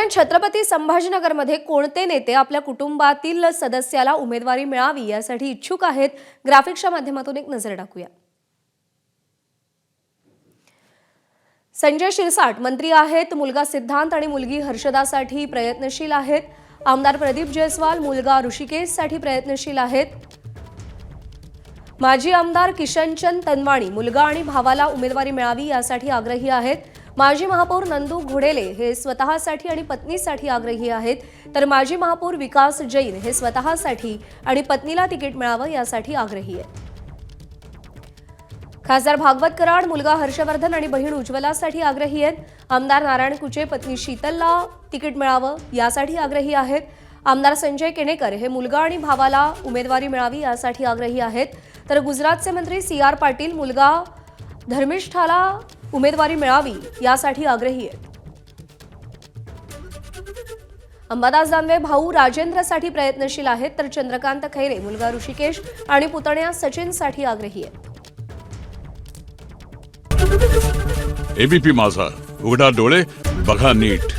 दरम्यान छत्रपती संभाजीनगरमध्ये कोणते नेते आपल्या कुटुंबातील सदस्याला उमेदवारी मिळावी यासाठी इच्छुक आहेत, ग्राफिक्सच्या माध्यमातून एक नजर टाकूया। संजय शिरसाट मंत्री आहेत, मुलगा सिद्धांत आणि मुलगी हर्षदासाठी प्रयत्नशील आहेत। आमदार प्रदीप जयस्वाल मुलगा ऋषिकेशसाठी प्रयत्नशील आहेत। माजी आमदार किशनचंद तनवाणी मुलगा आणि भावाला उमेदवारी मिळावी यासाठी आग्रही आहेत। माजी महापौर नंदू घोडेले हे स्वतःसाठी आणि पत्नीसाठी आग्रही आहेत, तर माजी महापौर विकास जैन हे स्वतःसाठी आणि पत्नीला तिकीट मिळावं यासाठी आग्रही आहेत। खासदार भागवत कराड मुलगा हर्षवर्धन आणि बहीण उज्ज्वलासाठी आग्रही आहेत। आमदार नारायण कुचे पत्नी शीतलला तिकीट मिळावं यासाठी आग्रही आहेत। आमदार संजय केनेकर हे मुलगा आणि भावाला उमेदवारी मिळावी यासाठी आग्रही आहेत, तर गुजरातचे मंत्री CR पाटील मुलगा धर्मिष्ठाला उमेदवारी मिळावी यासाठी आग्रही आहेत। अंबादास दानवे भाऊ राजेंद्रसाठी प्रयत्नशील आहेत, तर चंद्रकांत खैरे मुलगा ऋषिकेश आणि पुतण्या सचिनसाठी आग्रही आहेत। ABP माझा, उघडा डोळे बघा नीट।